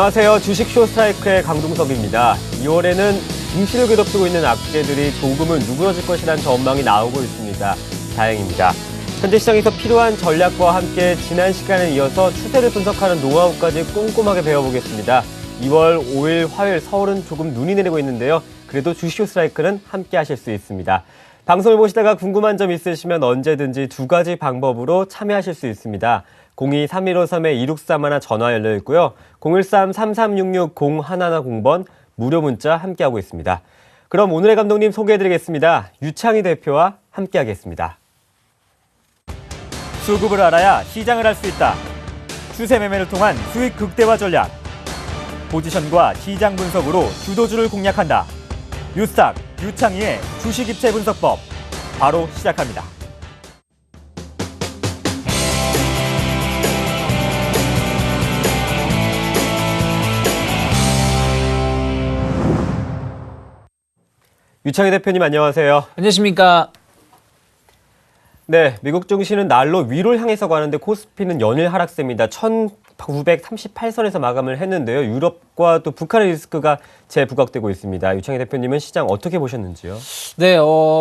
안녕하세요. 주식 쇼스트라이크의 강동석입니다. 2월에는 증시를 괴롭히고 있는 악재들이 조금은 누그러질 것이라는 전망이 나오고 있습니다. 다행입니다. 현재 시장에서 필요한 전략과 함께 지난 시간에 이어서 추세를 분석하는 노하우까지 꼼꼼하게 배워보겠습니다. 2월 5일 화요일 서울은 조금 눈이 내리고 있는데요. 그래도 주식 쇼스트라이크는 함께 하실 수 있습니다. 방송을 보시다가 궁금한 점 있으시면 언제든지 두 가지 방법으로 참여하실 수 있습니다. 02-3153-2631 전화 열려 있고요. 013-3366-0110번 무료 문자 함께하고 있습니다. 그럼 오늘의 감독님 소개해드리겠습니다. 유창희 대표와 함께하겠습니다. 수급을 알아야 시장을 할 수 있다. 추세 매매를 통한 수익 극대화 전략. 포지션과 시장 분석으로 주도주를 공략한다. 뉴스탁 유창희의 주식 입체 분석법 바로 시작합니다. 유창희 대표님 안녕하세요. 안녕하십니까. 네, 미국 증시는 날로 위로 향해서 가는데 코스피는 연일 하락세입니다. 1938선에서 마감을 했는데요. 유럽과 또 북한의 리스크가 재부각되고 있습니다. 유창희 대표님은 시장 어떻게 보셨는지요? 네,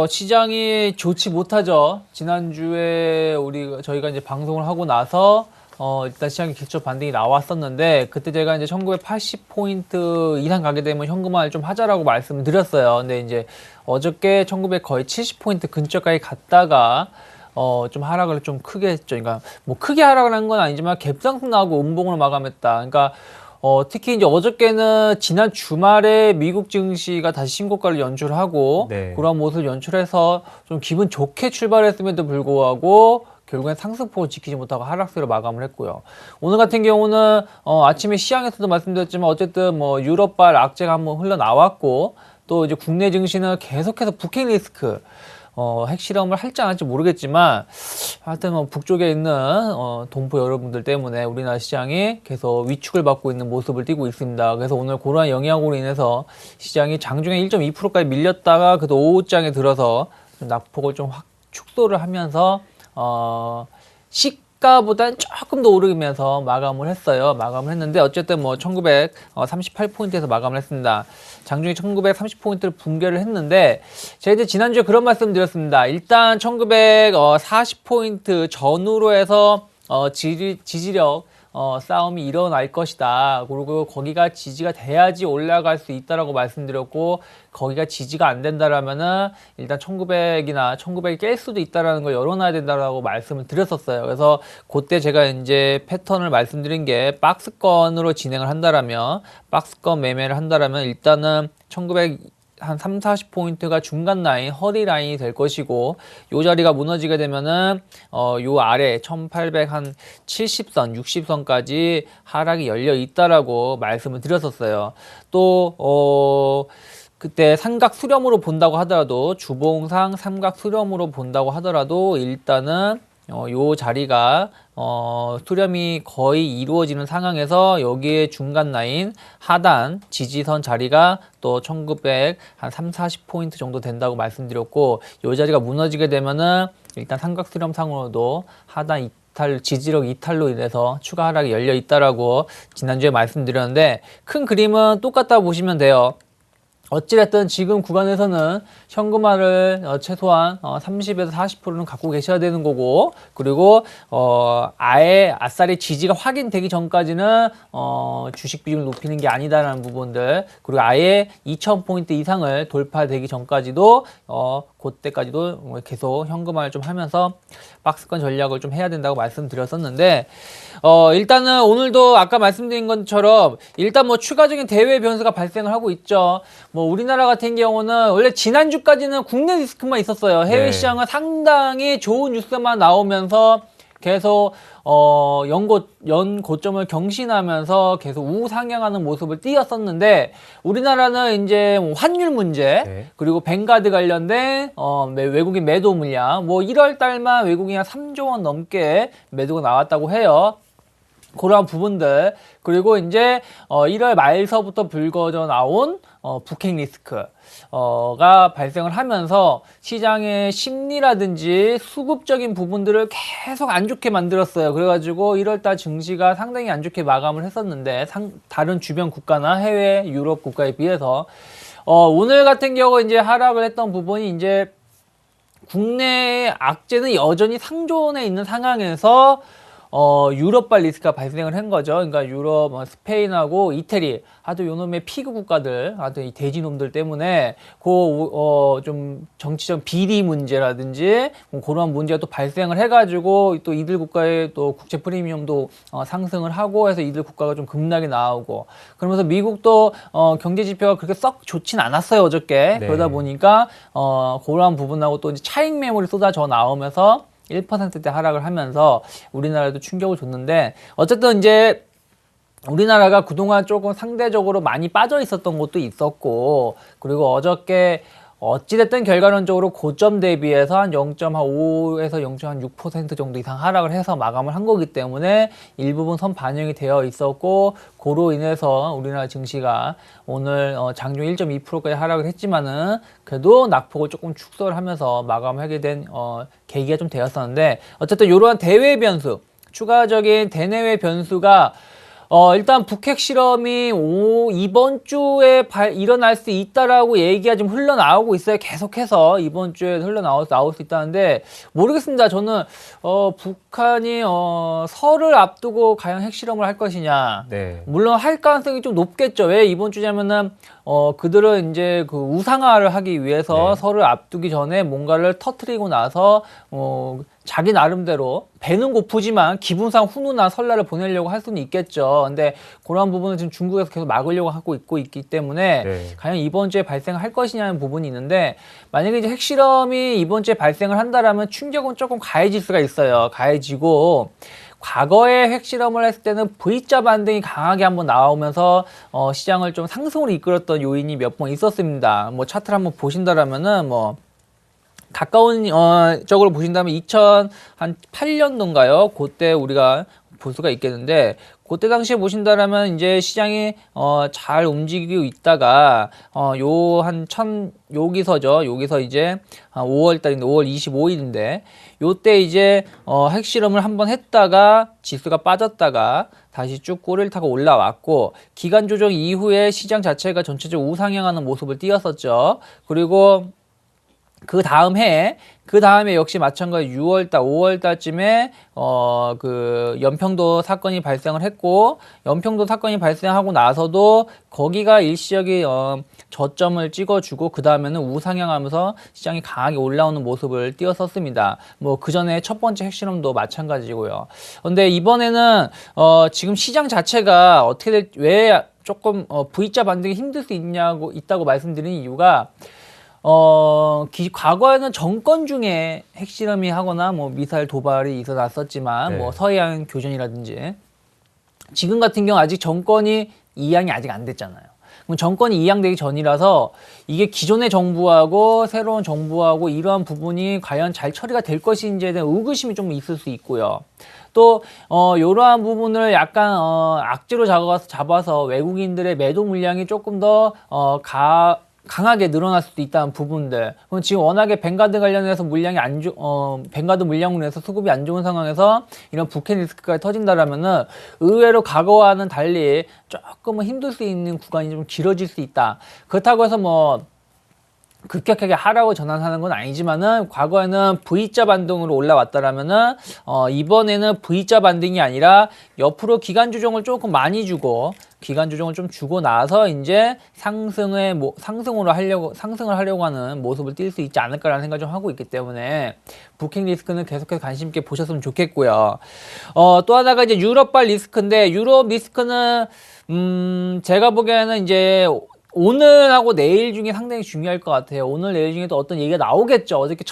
시장이 좋지 못하죠. 지난주에 저희가 이제 방송을 하고 나서 일단 시장이 기초 반등이 나왔었는데 그때 제가 이제 1980포인트 이상 가게 되면 현금화를 좀 하자라고 말씀을 드렸어요. 근데 이제 어저께 1900 거의 70포인트 근처까지 갔다가 좀 하락을 좀 크게 했죠. 그러니까 뭐 크게 하락을 한 건 아니지만 갭상승 나오고 음봉으로 마감했다. 그러니까 특히 이제 어저께는 지난 주말에 미국 증시가 다시 신고가를 연출하고 네. 그런 모습을 연출해서 좀 기분 좋게 출발했음에도 불구하고 결국엔 상승폭을 지키지 못하고 하락세로 마감을 했고요. 오늘 같은 경우는 아침에 시장에서도 말씀드렸지만 어쨌든 뭐 유럽발 악재가 한번 흘러나왔고 또 이제 국내 증시는 계속해서 북핵 리스크 핵실험을 할지 안 할지 모르겠지만 하여튼 북쪽에 있는 동포 여러분들 때문에 우리나라 시장이 계속 위축을 받고 있는 모습을 띠고 있습니다. 그래서 오늘 그러한 영향으로 인해서 시장이 장중에 1.2%까지 밀렸다가 그래도 오후장에 들어서 좀 낙폭을 좀 확 축소를 하면서 시가보다는 조금 더 오르면서 마감을 했어요. 마감을 했는데 어쨌든 뭐 1938포인트에서 마감을 했습니다. 장중에 1930포인트를 붕괴를 했는데 제가 이제 지난주에 그런 말씀 드렸습니다. 일단 1940포인트 전후로 해서 지지력 싸움이 일어날 것이다. 그리고 거기가 지지가 돼야지 올라갈 수 있다라고 말씀드렸고 거기가 지지가 안 된다라면은 일단 1900이나 1900이 깰 수도 있다라는 걸 열어놔야 된다라고 말씀을 드렸었어요. 그래서 그때 제가 이제 패턴을 말씀드린 게 박스권으로 진행을 한다라면 박스권 매매를 한다라면 일단은 1900 한 3, 40포인트가 중간 라인, 허리 라인이 될 것이고 요 자리가 무너지게 되면은 요 아래 1800 한 70선, 60선까지 하락이 열려 있다라고 말씀을 드렸었어요. 또 그때 삼각 수렴으로 본다고 하더라도 주봉상 삼각 수렴으로 본다고 하더라도 일단은 요 자리가 수렴이 거의 이루어지는 상황에서 여기에 중간 라인 하단 지지선 자리가 또 1900 한 3, 40포인트 정도 된다고 말씀드렸고 요 자리가 무너지게 되면은 일단 삼각 수렴상으로도 하단 지지력 이탈로 인해서 추가 하락이 열려 있다라고 지난주에 말씀드렸는데 큰 그림은 똑같다 보시면 돼요. 어찌됐든 지금 구간에서는 현금화를 최소한 30에서 40%는 갖고 계셔야 되는 거고 그리고 아예 아싸리 지지가 확인되기 전까지는 주식 비중을 높이는 게 아니다라는 부분들 그리고 아예 2000포인트 이상을 돌파되기 전까지도 그때까지도 계속 현금화를 좀 하면서 박스권 전략을 좀 해야 된다고 말씀드렸었는데 일단은 오늘도 아까 말씀드린 것처럼 일단 뭐 추가적인 대외 변수가 발생을 하고 있죠. 뭐 우리나라 같은 경우는 원래 지난주까지는 국내 리스크만 있었어요. 해외 시장은 상당히 좋은 뉴스만 나오면서 계속 연고점을 경신하면서 계속 우상향하는 모습을 띄었었는데 우리나라는 이제 환율 문제 그리고 뱅가드 관련된 외국인 매도 물량 뭐 1월 달만 외국인이 한 3조 원 넘게 매도가 나왔다고 해요. 그러한 부분들, 그리고 이제 1월 말서부터 불거져 나온 북핵 리스크가 발생을 하면서 시장의 심리라든지 수급적인 부분들을 계속 안 좋게 만들었어요. 그래가지고 1월달 증시가 상당히 안 좋게 마감을 했었는데, 다른 주변 국가나 해외 유럽 국가에 비해서 오늘 같은 경우 이제 하락을 했던 부분이 이제 국내 악재는 여전히 상존해 있는 상황에서 유럽발 리스크가 발생을 한 거죠. 그러니까 유럽, 스페인하고 이태리, 하도 요놈의 피그 국가들, 하도 이 돼지놈들 때문에 좀 정치적 비리 문제라든지 그런 문제가 또 발생을 해가지고 또 이들 국가의 또 국채 프리미엄도 상승을 하고 해서 이들 국가가 좀 급락이 나오고, 그러면서 미국도 경제 지표가 그렇게 썩 좋진 않았어요, 어저께. 네. 그러다 보니까 그러한 부분하고 또 이제 차익 매물이 쏟아져 나오면서 1%대 하락을 하면서 우리나라도 충격을 줬는데, 어쨌든 이제 우리나라가 그동안 조금 상대적으로 많이 빠져 있었던 것도 있었고, 그리고 어저께 어찌됐든 결과론적으로 고점 대비해서 한 0.5에서 0.6% 정도 이상 하락을 해서 마감을 한 거기 때문에 일부분 선 반영이 되어 있었고, 그로 인해서 우리나라 증시가 오늘 장중 1.2%까지 하락을 했지만은 그래도 낙폭을 조금 축소를 하면서 마감하게 된 계기가 좀 되었었는데, 어쨌든 이러한 대외 변수, 추가적인 대내외 변수가 일단 북핵 실험이 이번 주에 일어날 수 있다라고 얘기가 좀 흘러나오고 있어요. 계속해서 이번 주에 나올 수 있다는데, 모르겠습니다. 저는 북한이 설을 앞두고 과연 핵실험을 할 것이냐. 네. 물론 할 가능성이 좀 높겠죠. 왜 이번 주냐면은 그들은 이제 그 우상화를 하기 위해서 네. 설을 앞두기 전에 뭔가를 터트리고 나서 자기 나름대로 배는 고프지만 기분상 훈훈한 설날을 보내려고 할 수는 있겠죠. 근데 그런 부분은 지금 중국에서 계속 막으려고 하고 있기 때문에 네. 과연 이번 주에 발생할 것이냐는 부분이 있는데, 만약에 이제 핵실험이 이번 주에 발생을 한다라면 충격은 조금 가해질 수가 있어요. 가해지고, 과거에 핵실험을 했을 때는 V자 반등이 강하게 한번 나오면서 시장을 좀 상승으로 이끌었던 요인이 몇 번 있었습니다. 뭐 차트를 한번 보신다라면은 가까운 쪽으로 보신다면 2008년도인가요? 그때 우리가 볼 수가 있겠는데, 그때 당시에 보신다라면 이제 시장이 잘 움직이고 있다가 여기서 이제 5월 달인데 5월 25일인데 요때 이제 핵실험을 한번 했다가 지수가 빠졌다가 다시 쭉 꼬리를 타고 올라왔고, 기간 조정 이후에 시장 자체가 전체적으로 우상향하는 모습을 띄었었죠. 그리고 그 다음에 역시 마찬가지 6월달, 5월달쯤에 그 연평도 사건이 발생을 했고, 연평도 사건이 발생하고 나서도 거기가 일시적인 저점을 찍어주고 그 다음에는 우상향하면서 시장이 강하게 올라오는 모습을 띄었었습니다. 뭐 그 전에 첫 번째 핵실험도 마찬가지고요. 근데 이번에는 지금 시장 자체가 왜 조금 V자 반등이 힘들 수 있다고 말씀드린 이유가, 과거에는 정권 중에 핵실험이 하거나 뭐 미사일 도발이 있어놨었지만, 네. 뭐 서해안 교전이라든지, 지금 같은 경우 아직 정권이 이양이 아직 안 됐잖아요. 그럼 정권이 이양되기 전이라서 이게 기존의 정부하고 새로운 정부하고 이러한 부분이 과연 잘 처리가 될 것인지에 대한 의구심이 좀 있을 수 있고요. 또 이러한 부분을 약간 악재로 잡아서 외국인들의 매도 물량이 조금 더 강하게 늘어날 수도 있다는 부분들. 그럼 지금 워낙에 뱅가드 관련해서 뱅가드 물량으로 해서 수급이 안 좋은 상황에서 이런 북핵 리스크가 터진다라면은 의외로 과거와는 달리 조금은 힘들 수 있는 구간이 좀 길어질 수 있다. 그렇다고 해서 뭐 급격하게 하락을 전환하는 건 아니지만은, 과거에는 V자 반등으로 올라왔다라면은 이번에는 V자 반등이 아니라 옆으로 기간 조정을 조금 많이 주고, 기간 조정을 좀 주고 나서 이제 상승을 하려고 하는 모습을 띌 수 있지 않을까라는 생각을 좀 하고 있기 때문에 북핵 리스크는 계속해서 관심 있게 보셨으면 좋겠고요. 또 하나가 이제 유럽발 리스크인데, 유럽 리스크는 제가 보기에는 이제 오늘하고 내일 중에 상당히 중요할 것 같아요. 오늘 내일 중에도 어떤 얘기가 나오겠죠. 어저께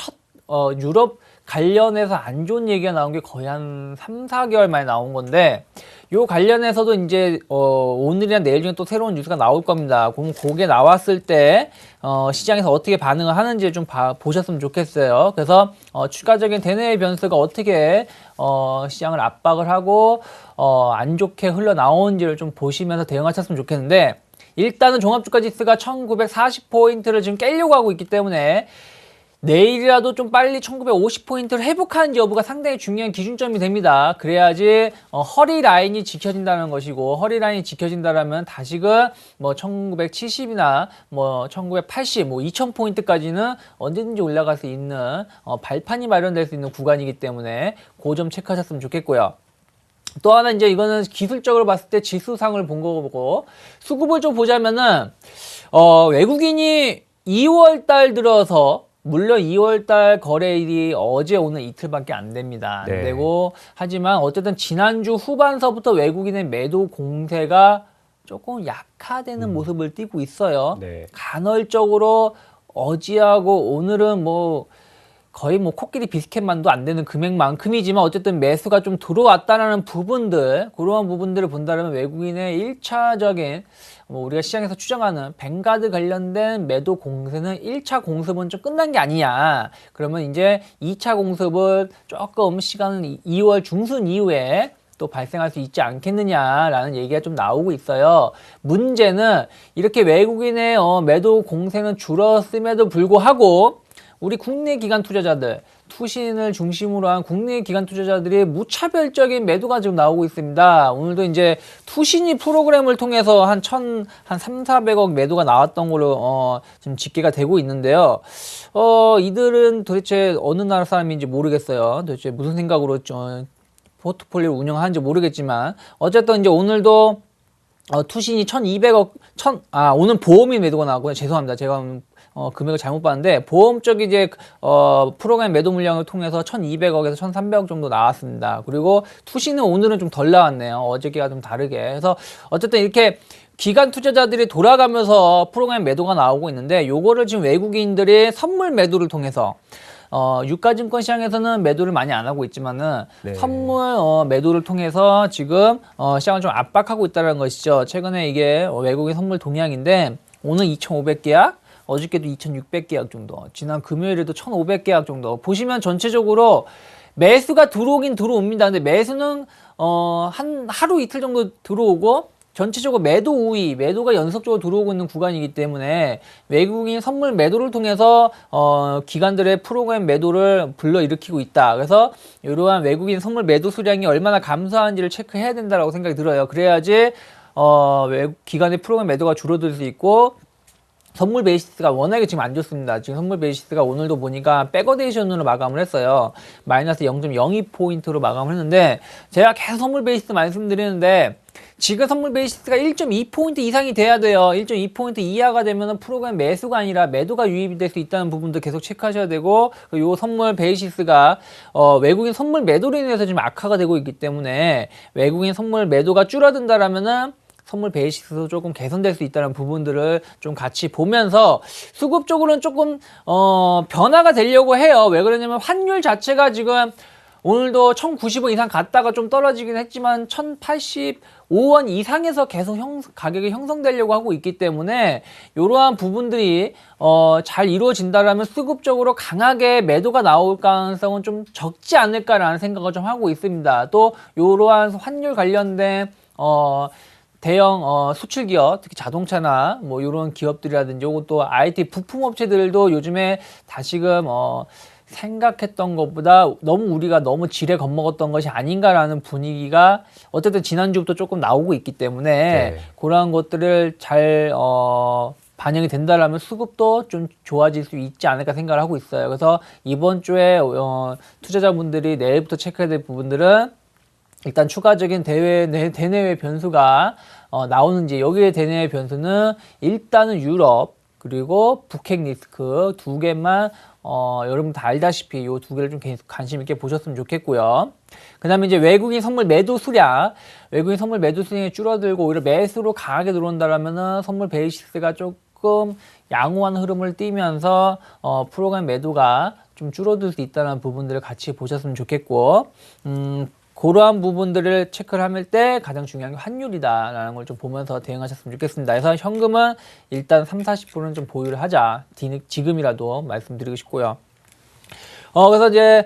유럽 관련해서 안 좋은 얘기가 나온 게 거의 한 3, 4개월 만에 나온 건데, 요 관련해서도 이제 오늘이나 내일 중에 또 새로운 뉴스가 나올 겁니다. 그럼 그게 나왔을 때 시장에서 어떻게 반응을 하는지 좀 보셨으면 좋겠어요. 그래서 추가적인 대내외 변수가 어떻게 시장을 압박을 하고 안 좋게 흘러나오는지를 좀 보시면서 대응하셨으면 좋겠는데, 일단은 종합주가지수가 1940포인트를 지금 깨려고 하고 있기 때문에 내일이라도 좀 빨리 1950포인트를 회복하는지 여부가 상당히 중요한 기준점이 됩니다. 그래야지 허리 라인이 지켜진다는 것이고, 허리 라인이 지켜진다라면 다시금 뭐 1970이나 뭐 1980, 뭐 2000포인트까지는 언제든지 올라갈 수 있는 발판이 마련될 수 있는 구간이기 때문에 그 점 체크하셨으면 좋겠고요. 또 하나 이제 이거는 기술적으로 봤을 때 지수상을 본 거고, 수급을 좀 보자면은 외국인이 2월 달 들어서, 물론 2월 달 거래일이 어제 오늘 이틀밖에 안 됩니다. 안 네. 되고, 하지만 어쨌든 지난주 후반서부터 외국인의 매도 공세가 조금 약화되는 모습을 띠고 있어요. 네. 간헐적으로 어제하고 오늘은 뭐 거의 뭐 코끼리 비스켓만도 안 되는 금액만큼이지만 어쨌든 매수가 좀 들어왔다라는 부분들, 그러한 부분들을 본다면 외국인의 1차적인 뭐 우리가 시장에서 추정하는 뱅가드 관련된 매도 공세는 1차 공습은 좀 끝난 게 아니냐. 그러면 이제 2차 공습을 조금 시간을 2월 중순 이후에 또 발생할 수 있지 않겠느냐라는 얘기가 좀 나오고 있어요. 문제는 이렇게 외국인의 매도 공세는 줄었음에도 불구하고 우리 국내 기관 투자자들, 투신을 중심으로 한 국내 기관 투자자들이 무차별적인 매도가 지금 나오고 있습니다. 오늘도 이제 투신이 프로그램을 통해서 한 3,400억 매도가 나왔던 걸로 지금 집계가 되고 있는데요. 이들은 도대체 어느 나라 사람인지 모르겠어요. 도대체 무슨 생각으로 포트폴리오를 운영하는지 모르겠지만, 어쨌든 이제 오늘도 투신이 1,200억, 오늘 보험이 매도가 나왔고요. 죄송합니다. 제가 금액을 잘못 봤는데, 보험 쪽이 이제, 프로그램 매도 물량을 통해서 1,200억에서 1,300억 정도 나왔습니다. 그리고 투신은 오늘은 좀 덜 나왔네요. 어저께가 좀 다르게. 그래서 어쨌든 이렇게 기관 투자자들이 돌아가면서 프로그램 매도가 나오고 있는데, 요거를 지금 외국인들이 선물 매도를 통해서 유가증권 시장에서는 매도를 많이 안 하고 있지만은 네. 선물 매도를 통해서 지금 시장을 좀 압박하고 있다는 것이죠. 최근에 이게 외국인 선물 동향인데, 오늘 2,500계약, 어저께도 2,600계약 정도, 지난 금요일에도 1,500계약 정도. 보시면 전체적으로 매수가 들어오긴 들어옵니다. 근데 매수는 한 하루 이틀 정도 들어오고, 전체적으로 매도 우위, 매도가 연속적으로 들어오고 있는 구간이기 때문에 외국인 선물 매도를 통해서 기관들의 프로그램 매도를 불러일으키고 있다. 그래서 이러한 외국인 선물 매도 수량이 얼마나 감소하는지를 체크해야 된다고 생각이 들어요. 그래야지 기관의 프로그램 매도가 줄어들 수 있고, 선물 베이시스가 워낙에 지금 안 좋습니다. 지금 선물 베이시스가 오늘도 보니까 백어데이션으로 마감을 했어요. 마이너스 0.02포인트로 마감을 했는데, 제가 계속 선물 베이시스 말씀드리는데, 지금 선물 베이시스가 1.2포인트 이상이 돼야 돼요. 1.2포인트 이하가 되면 프로그램 매수가 아니라 매도가 유입이 될 수 있다는 부분도 계속 체크하셔야 되고, 요 선물 베이시스가 외국인 선물 매도로 인해서 지금 악화가 되고 있기 때문에 외국인 선물 매도가 줄어든다라면은 선물 베이시스도 조금 개선될 수 있다는 부분들을 좀 같이 보면서, 수급 쪽으로는 조금 변화가 되려고 해요. 왜 그러냐면 환율 자체가 지금 오늘도 1,090원 이상 갔다가 좀 떨어지긴 했지만 1,085원 이상에서 계속 가격이 형성되려고 하고 있기 때문에, 이러한 부분들이 잘 이루어진다라면 수급적으로 강하게 매도가 나올 가능성은 좀 적지 않을까라는 생각을 좀 하고 있습니다. 또 이러한 환율 관련된 대형 수출 기업, 특히 자동차나 뭐 이런 기업들이라든지, 이것도 IT 부품 업체들도 요즘에 다시금 생각했던 것보다 우리가 너무 지레 겁먹었던 것이 아닌가라는 분위기가 어쨌든 지난주부터 조금 나오고 있기 때문에, 네. 그러한 것들을 잘 반영이 된다라면 수급도 좀 좋아질 수 있지 않을까 생각을 하고 있어요. 그래서 이번 주에 투자자분들이 내일부터 체크해야 될 부분들은, 일단 추가적인 대내외 변수가 나오는지, 여기에 대내외 변수는 일단은 유럽 그리고 북핵 리스크 두 개만 여러분 다 알다시피 이 두 개를 좀 관심 있게 보셨으면 좋겠고요. 그 다음에 이제 외국인 선물 매도 수량, 외국인 선물 매도 수량이 줄어들고 오히려 매수로 강하게 들어온다라면은 선물 베이시스가 조금 양호한 흐름을 띠면서 프로그램 매도가 좀 줄어들 수 있다는 부분들을 같이 보셨으면 좋겠고, 그러한 부분들을 체크를 할 때 가장 중요한 게 환율이다라는 걸 좀 보면서 대응하셨으면 좋겠습니다. 그래서 현금은 일단 30~40%는 좀 보유를 하자. 지금이라도 말씀드리고 싶고요. 그래서 이제,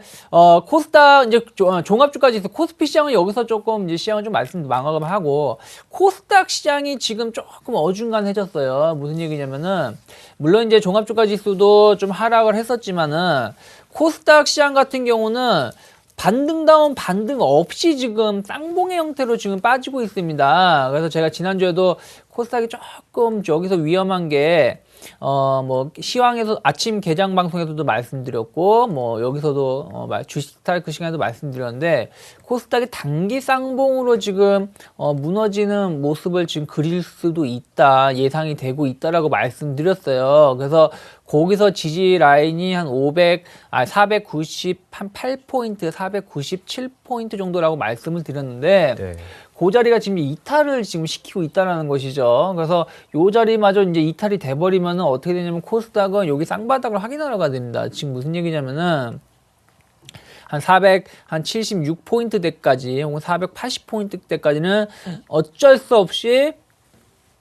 코스닥, 이제, 종합주까지 있어. 코스피 시장은 여기서 조금, 이제 시장을 좀 마감하고, 코스닥 시장이 지금 조금 어중간해졌어요. 무슨 얘기냐면은, 물론 이제 종합주가 지수도 좀 하락을 했었지만은, 코스닥 시장 같은 경우는, 반등다운 반등 없이 지금 쌍봉의 형태로 지금 빠지고 있습니다. 그래서 제가 지난주에도 코스닥이 조금 여기서 위험한 게, 뭐, 시황에서, 아침 개장 방송에서도 말씀드렸고, 뭐, 여기서도, 주식 스타일크 시간에도 말씀드렸는데, 코스닥이 단기 쌍봉으로 지금, 무너지는 모습을 지금 그릴 수도 있다, 예상이 되고 있다라고 말씀드렸어요. 그래서, 거기서 지지 라인이 한 498포인트, 497포인트 정도라고 말씀을 드렸는데, 네. 그 자리가 지금 이탈을 지금 시키고 있다는 것이죠. 그래서 요 자리마저 이제 이탈이 돼버리면은 어떻게 되냐면 코스닥은 여기 쌍바닥을 확인하러 가야 됩니다. 지금 무슨 얘기냐면은 한 476포인트 대까지 혹은 480포인트 대까지는 어쩔 수 없이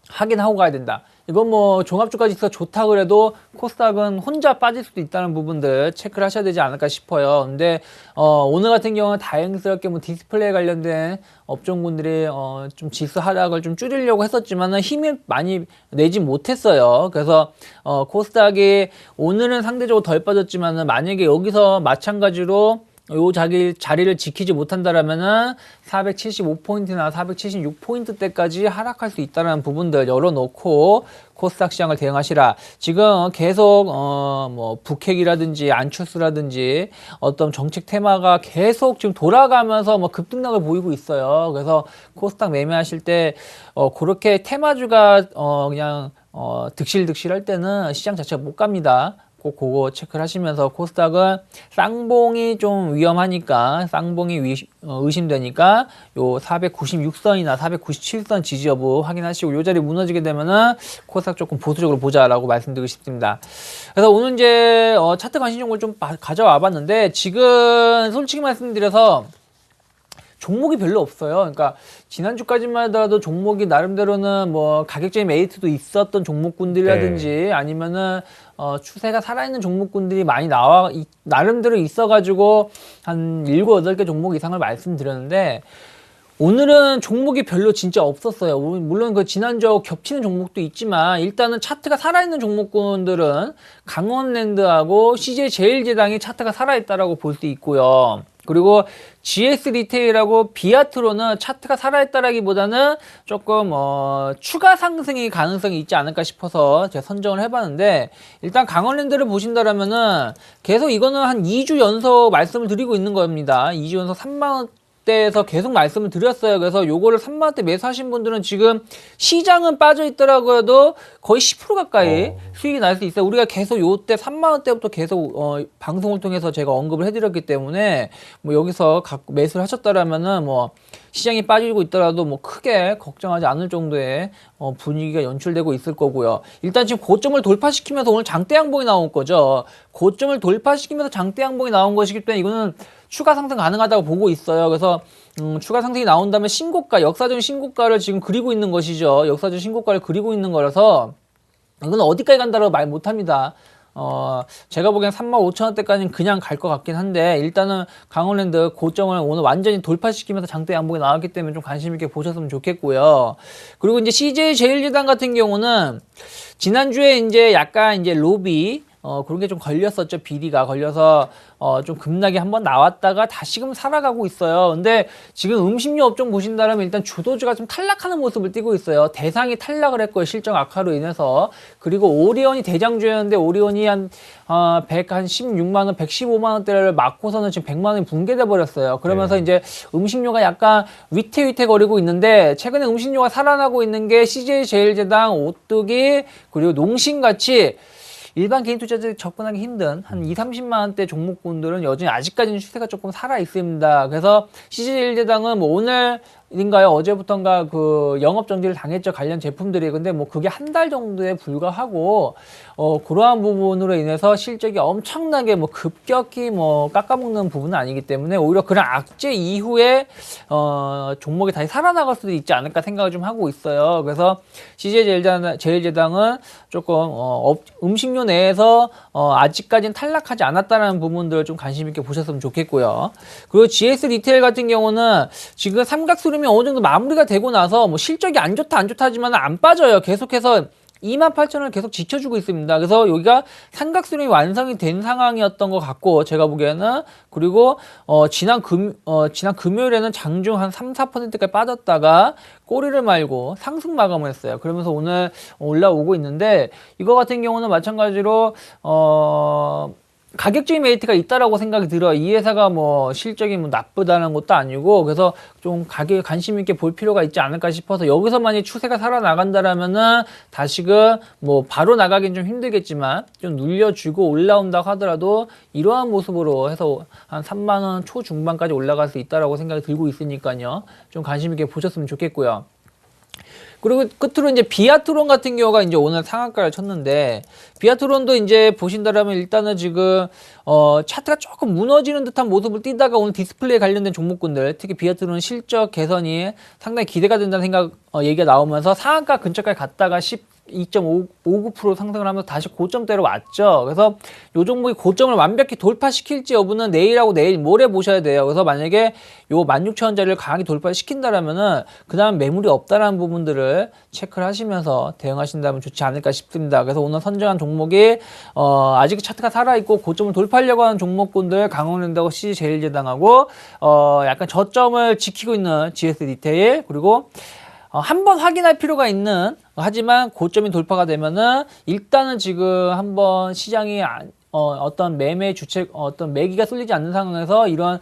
확인하고 가야 된다. 이건 뭐 종합주까지 있어 좋다 그래도 코스닥은 혼자 빠질 수도 있다는 부분들 체크를 하셔야 되지 않을까 싶어요. 근데 오늘 같은 경우는 다행스럽게 뭐 디스플레이 관련된 업종군들이 좀 지수 하락을 좀 줄이려고 했었지만은 힘이 많이 내지 못했어요. 그래서 코스닥이 오늘은 상대적으로 덜 빠졌지만은 만약에 여기서 마찬가지로 요 자리를 지키지 못한다라면은 475포인트나 476포인트 때까지 하락할 수 있다는 부분들 열어놓고 코스닥 시장을 대응하시라. 지금 계속 뭐 북핵이라든지 안철수라든지 어떤 정책 테마가 계속 지금 돌아가면서 뭐 급등락을 보이고 있어요. 그래서 코스닥 매매하실 때 그렇게 테마주가 그냥 득실할 때는 시장 자체가 못 갑니다. 꼭 그거 체크를 하시면서 코스닥은 쌍봉이 좀 위험하니까 쌍봉이 의심되니까 요 496선이나 497선 지지 여부 확인하시고 요 자리 무너지게 되면은 코스닥 조금 보수적으로 보자라고 말씀드리고 싶습니다. 그래서 오늘 이제 차트 관심 종목을 좀 가져와 봤는데 지금 솔직히 말씀드려서 종목이 별로 없어요. 그러니까 지난주까지만 하더라도 종목이 나름대로는 뭐 가격적인 메리트도 있었던 종목군들이라든지 아니면은 추세가 살아있는 종목군들이 많이 나름대로 있어가지고 한 7, 8개 종목 이상을 말씀드렸는데 오늘은 종목이 별로 진짜 없었어요. 물론 그 지난주하고 겹치는 종목도 있지만 일단은 차트가 살아있는 종목군들은 강원랜드하고 CJ제일제당이 차트가 살아있다라고 볼 수 있고요. 그리고 GS 리테일하고 비아트로는 차트가 살아있다라기보다는 조금 추가 상승의 가능성이 있지 않을까 싶어서 제가 선정을 해봤는데 일단 강원랜드를 보신다라면은 계속 이거는 한 2주 연속 말씀을 드리고 있는 겁니다. 2주 연속 3만원 대에서 계속 말씀을 드렸어요. 그래서 요거를 3만원대 매수하신 분들은 지금 시장은 빠져 있더라고 해도 거의 10% 가까이 수익이 날 수 있어요. 우리가 계속 요때 3만원대부터 계속 방송을 통해서 제가 언급을 해드렸기 때문에 뭐 여기서 매수를 하셨다라면은 뭐 시장이 빠지고 있더라도 뭐 크게 걱정하지 않을 정도의 분위기가 연출되고 있을 거고요. 일단 지금 고점을 돌파시키면서 오늘 장대 양봉이 나온 거죠. 고점을 돌파시키면서 장대 양봉이 나온 것이기 때문에 이거는 추가 상승 가능하다고 보고 있어요. 그래서 추가 상승이 나온다면 신고가, 역사적인 신고가를 지금 그리고 있는 것이죠. 역사적인 신고가를 그리고 있는 거라서 이건 어디까지 간다라고 말 못합니다. 제가 보기엔 35,000원대까지는 그냥 갈 것 같긴 한데 일단은 강원랜드 고점을 오늘 완전히 돌파시키면서 장대 양봉이 나왔기 때문에 좀 관심 있게 보셨으면 좋겠고요. 그리고 이제 CJ제일제당 같은 경우는 지난주에 이제 약간 이제 로비 그런 게 좀 걸렸었죠. 비리가 걸려서 좀 급락이 한번 나왔다가 다시금 살아가고 있어요. 근데 지금 음식료 업종 보신다면 일단 주도주가 좀 탈락하는 모습을 띠고 있어요. 대상이 탈락을 했고요. 실적 악화로 인해서. 그리고 오리온이 대장주였는데 오리온이 한 116만원, 115만원대를 맞고서는 지금 100만원이 붕괴돼 버렸어요. 그러면서 이제 음식료가 약간 위태위태거리고 있는데 최근에 음식료가 살아나고 있는 게 CJ제일제당, 오뚜기 그리고 농심같이 일반 개인 투자자들이 접근하기 힘든 한 20~30만원대 종목군들은 여전히 아직까지는 추세가 조금 살아 있습니다. 그래서 CJ제일제당은 뭐 오늘 인가요? 어제부턴가 그 영업 정지를 당했죠. 관련 제품들이. 근데 뭐 그게 한 달 정도에 불과하고, 그러한 부분으로 인해서 실적이 엄청나게 뭐 급격히 뭐 깎아먹는 부분은 아니기 때문에 오히려 그런 악재 이후에, 종목이 다시 살아나갈 수도 있지 않을까 생각을 좀 하고 있어요. 그래서 CJ제일제당은 조금, 음식료 내에서, 아직까지는 탈락하지 않았다는 부분들을 좀 관심 있게 보셨으면 좋겠고요. 그리고 GS 리테일 같은 경우는 지금 삼각수렴이 어느 정도 마무리가 되고 나서 뭐 실적이 안 좋다 하지만 안 빠져요. 계속해서 28,000원을 계속 지켜주고 있습니다. 그래서 여기가 삼각수렴이 완성이 된 상황이었던 것 같고, 제가 보기에는. 그리고, 지난 금요일에는 장중 한 3, 4%까지 빠졌다가 꼬리를 말고 상승 마감을 했어요. 그러면서 오늘 올라오고 있는데, 이거 같은 경우는 마찬가지로, 가격적인 메리트가 있다라고 생각이 들어요. 이 회사가 뭐 실적이 뭐 나쁘다는 것도 아니고, 그래서 좀 가격에 관심 있게 볼 필요가 있지 않을까 싶어서, 여기서 만약 추세가 살아나간다라면은 다시금 뭐 바로 나가긴 좀 힘들겠지만 좀 눌려주고 올라온다고 하더라도 이러한 모습으로 해서 한 3만 원 초중반까지 올라갈 수 있다라고 생각이 들고 있으니까요. 좀 관심 있게 보셨으면 좋겠고요. 그리고 끝으로 이제 비아트론 같은 경우가 이제 오늘 상한가를 쳤는데, 비아트론도 이제 보신다라면 일단은 지금 차트가 조금 무너지는 듯한 모습을 띠다가 오늘 디스플레이 관련된 종목군들, 특히 비아트론 실적 개선이 상당히 기대가 된다는 얘기가 나오면서 상한가 근처까지 갔다가 2.59% 상승을 하면서 다시 고점대로 왔죠. 그래서 요 종목이 고점을 완벽히 돌파시킬지 여부는 내일하고 내일 모레 보셔야 돼요. 그래서 만약에 요 16,000원짜리를 강하게 돌파시킨다라면은 그 다음 매물이 없다라는 부분들을 체크를 하시면서 대응하신다면 좋지 않을까 싶습니다. 그래서 오늘 선정한 종목이 아직 차트가 살아있고 고점을 돌파하려고 하는 종목군들, 강원랜드하고 CJ제일제당하고 약간 저점을 지키고 있는 GS 리테일, 그리고 한번 확인할 필요가 있는, 하지만 고점이 돌파가 되면은 일단은 지금 한번 시장이 어떤 매매 주책, 어떤 매기가 쏠리지 않는 상황에서 이런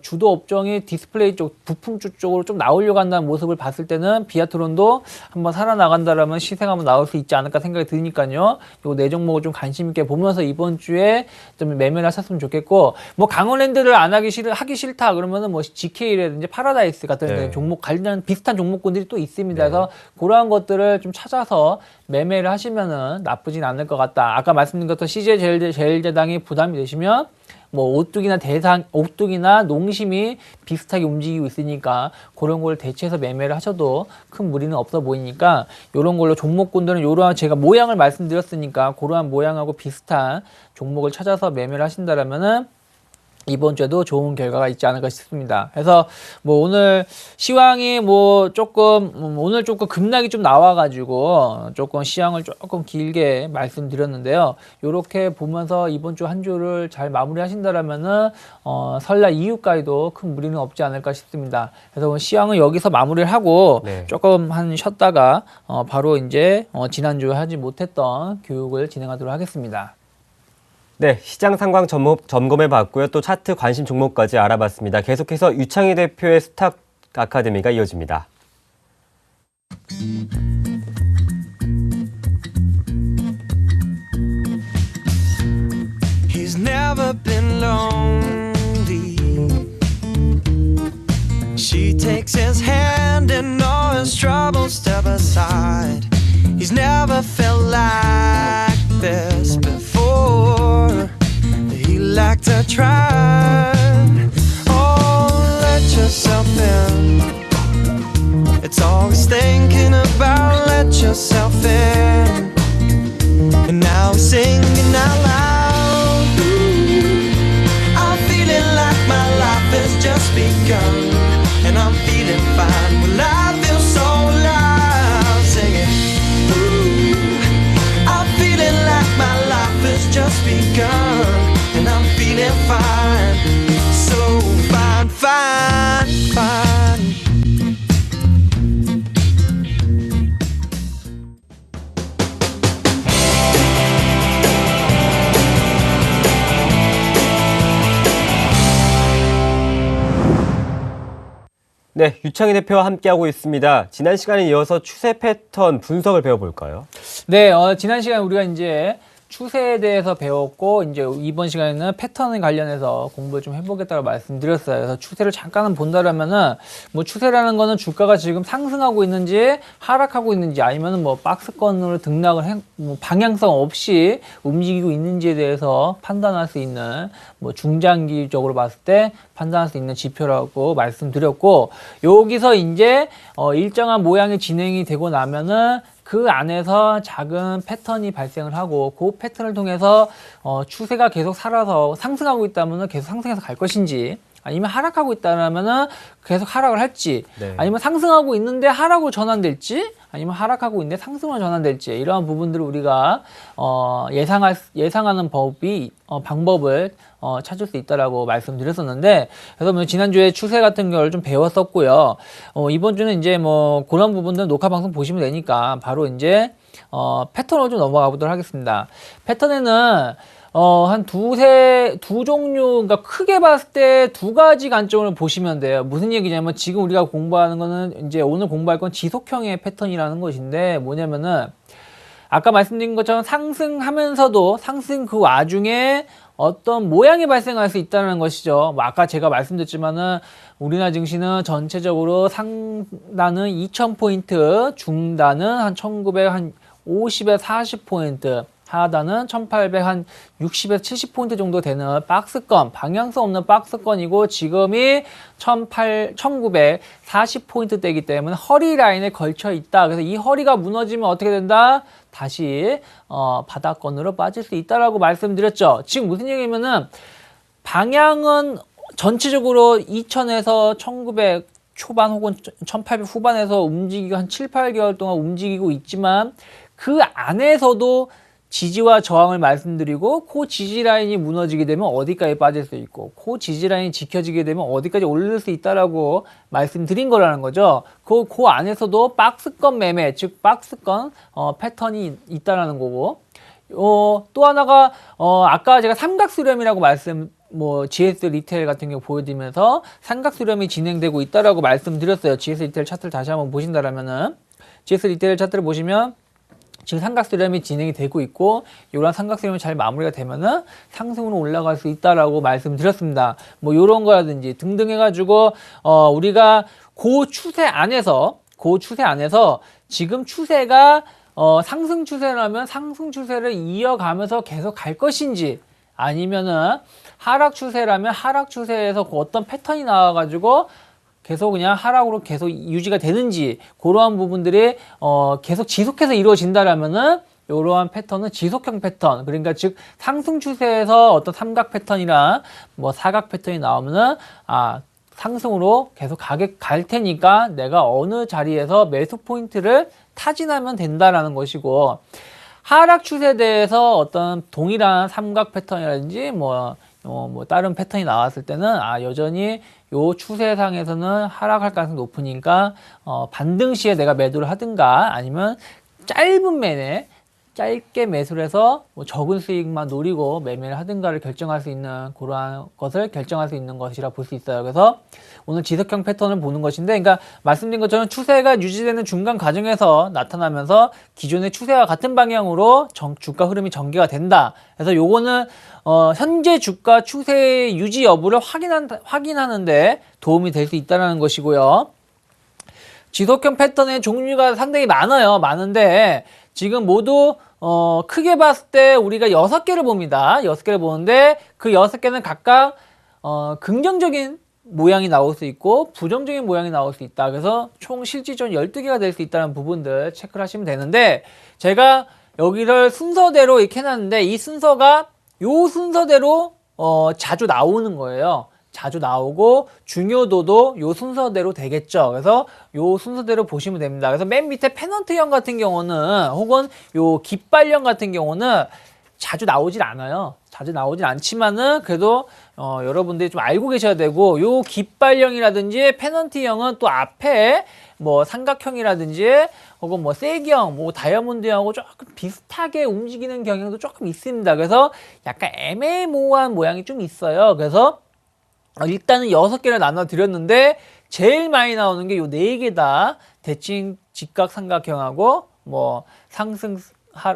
주도 업종이 디스플레이 쪽, 부품 쪽으로 좀 나오려고 한다는 모습을 봤을 때는 비아트론도 한번 살아나간다라면 시세가 한번 나올 수 있지 않을까 생각이 드니까요. 요 네 종목을 좀 관심 있게 보면서 이번 주에 좀 매매를 하셨으면 좋겠고, 뭐 강원랜드를 안 하기 싫다 그러면은 뭐 GK라든지 파라다이스 같은 종목 관련 비슷한 종목군들이 또 있습니다. 그래서 그러한 것들을 좀 찾아서 매매를 하시면은 나쁘진 않을 것 같다. 아까 말씀드린 것처럼 CJ제일제당이 부담이 되시면 뭐 오뚝이나 농심이 비슷하게 움직이고 있으니까 그런 걸 대체해서 매매를 하셔도 큰 무리는 없어 보이니까, 이런 걸로 종목군들은 요러한, 제가 모양을 말씀드렸으니까 그러한 모양하고 비슷한 종목을 찾아서 매매를 하신다라면은 이번 주에도 좋은 결과가 있지 않을까 싶습니다. 그래서 뭐 오늘 시황이 뭐 조금 오늘 조금 급락이 좀 나와가지고 조금 시황을 조금 길게 말씀드렸는데요. 요렇게 보면서 이번 주 한 주를 잘 마무리하신다라면은 설날 이후까지도 큰 무리는 없지 않을까 싶습니다. 그래서 오늘 시황은 여기서 마무리를 하고 조금 쉬었다가 바로 이제 지난주에 하지 못했던 교육을 진행하도록 하겠습니다. 네, 시장 상황 점검해 봤고요. 또 차트 관심 종목까지 알아봤습니다. 계속해서 유창희 대표의 스탁 아카데미가 이어집니다. He's never been lonely. She takes his hand and all his troubles step aside. He's never felt like this before. He liked to try. Oh, let yourself in. It's all he's thinking about. Let yourself in. And now he's singing out loud. Ooh, I'm feeling like my life has just begun. And I'm feeling fine. Well, I feel so alive. Singing. I'm feeling like my life has just begun. And I'm feeling fine. So fine, fine, fine. 네, 유창희 대표와 함께하고 있습니다. 지난 시간에 이어서 추세 패턴 분석을 배워볼까요? 네, 지난 시간 우리가 이제 추세에 대해서 배웠고 이제 이번 시간에는 패턴에 관련해서 공부를 좀 해보겠다고 말씀드렸어요. 그래서 추세를 잠깐은 본다라면은 뭐 추세라는 거는 주가가 지금 상승하고 있는지 하락하고 있는지 아니면은 뭐 박스권으로 등락을 뭐 방향성 없이 움직이고 있는지에 대해서 판단할 수 있는 뭐 중장기적으로 봤을 때 판단할 수 있는 지표라고 말씀드렸고, 여기서 이제 일정한 모양이 진행이 되고 나면은 그 안에서 작은 패턴이 발생을 하고, 그 패턴을 통해서 추세가 계속 살아서 상승하고 있다면 계속 상승해서 갈 것인지, 아니면 하락하고 있다면 계속 하락을 할지, 네. 아니면 상승하고 있는데 하락으로 전환될지, 아니면 하락하고 있는데 상승으로 전환될지, 이러한 부분들을 우리가 예상하는 방법을 찾을 수 있다라고 말씀드렸었는데, 그래서 뭐 지난주에 추세 같은 걸 좀 배웠었고요. 이번 주는 이제 뭐 그런 부분들 녹화 방송 보시면 되니까 바로 이제 패턴으로 좀 넘어가 보도록 하겠습니다. 패턴에는 한 두 종류, 그러니까 크게 봤을 때 두 가지 관점을 보시면 돼요. 무슨 얘기냐면, 지금 우리가 공부하는 거는, 이제 오늘 공부할 건 지속형의 패턴이라는 것인데, 뭐냐면은 아까 말씀드린 것처럼 상승하면서도 상승 그 와중에 어떤 모양이 발생할 수 있다는 것이죠. 뭐 아까 제가 말씀드렸지만은 우리나라 증시는 전체적으로 상단은 2000포인트, 중단은 한 1950에서 40포인트, 하단은 1800 한 60에서 70포인트 정도 되는 박스권, 방향성 없는 박스권이고, 지금이 1940포인트대이기 때문에 허리 라인에 걸쳐 있다. 그래서 이 허리가 무너지면 어떻게 된다? 다시 바닥권으로 빠질 수 있다라고 말씀드렸죠. 지금 무슨 얘기냐면은, 방향은 전체적으로 2000에서 1900 초반 혹은 1800 후반에서 움직이고 한 7, 8개월 동안 움직이고 있지만, 그 안에서도 지지와 저항을 말씀드리고, 그 지지 라인이 무너지게 되면 어디까지 빠질 수 있고, 그 지지 라인이 지켜지게 되면 어디까지 올릴 수 있다라고 말씀드린 거라는 거죠. 그 안에서도 박스권 매매, 즉 박스권 패턴이 있다라는 거고, 또 하나가 아까 제가 삼각수렴이라고 GS 리테일 같은 경우 보여드리면서 삼각수렴이 진행되고 있다라고 말씀드렸어요. GS 리테일 차트를 다시 한번 보신다라면은, GS 리테일 차트를 보시면 지금 삼각수렴이 진행이 되고 있고, 이런 삼각수렴이 잘 마무리가 되면은 상승으로 올라갈 수 있다라고 말씀드렸습니다. 뭐 요런 거라든지 등등 해가지고 우리가 그 추세 안에서 지금 추세가 상승 추세라면 상승 추세를 이어가면서 계속 갈 것인지, 아니면은 하락 추세라면 하락 추세에서 그 어떤 패턴이 나와가지고 계속 그냥 하락으로 계속 유지가 되는지, 그러한 부분들이 계속 지속해서 이루어진다라면은 이러한 패턴은 지속형 패턴, 그러니까 즉 상승 추세에서 어떤 삼각 패턴이나 뭐 사각 패턴이 나오면은 상승으로 계속 갈 테니까 내가 어느 자리에서 매수 포인트를 타진하면 된다라는 것이고, 하락 추세에 대해서 어떤 동일한 삼각 패턴이라든지 뭐 다른 패턴이 나왔을 때는 여전히 요 추세상에서는 하락할 가능성이 높으니까 반등 시에 내가 매도를 하든가, 아니면 짧게 매수를 해서 뭐 적은 수익만 노리고 매매를 하든가를 결정할 수 있는, 그러한 것을 결정할 수 있는 것이라 볼 수 있어요. 그래서 오늘 지속형 패턴을 보는 것인데, 그러니까 말씀드린 것처럼 추세가 유지되는 중간 과정에서 나타나면서 기존의 추세와 같은 방향으로 주가 흐름이 전개가 된다. 그래서 요거는 현재 주가 추세 유지 여부를 확인하는데 도움이 될 수 있다는 것이고요. 지속형 패턴의 종류가 상당히 많은데 지금 모두 크게 봤을 때 우리가 6개를 봅니다. 6개를 보는데 그 6개는 각각 긍정적인 모양이 나올 수 있고 부정적인 모양이 나올 수 있다. 그래서 총 실질적으로 12개가 될 수 있다는 부분들 체크를 하시면 되는데, 제가 여기를 순서대로 이렇게 해놨는데 이 순서가 요 순서대로 자주 나오는 거예요. 자주 나오고 중요도도 요 순서대로 되겠죠. 그래서 요 순서대로 보시면 됩니다. 그래서 맨 밑에 페넌트형 같은 경우는, 혹은 요 깃발형 같은 경우는 자주 나오질 않아요. 자주 나오진 않지만은 그래도 여러분들이 좀 알고 계셔야 되고, 요 깃발형이라든지 페넌트형은 또 앞에 뭐 삼각형이라든지 혹은 뭐 세기형, 뭐 다이아몬드형하고 조금 비슷하게 움직이는 경향도 조금 있습니다. 그래서 약간 애매모호한 모양이 좀 있어요. 그래서 일단은 6개를 나눠 드렸는데 제일 많이 나오는 게 요 4개다. 대칭 직각 삼각형하고 뭐 상승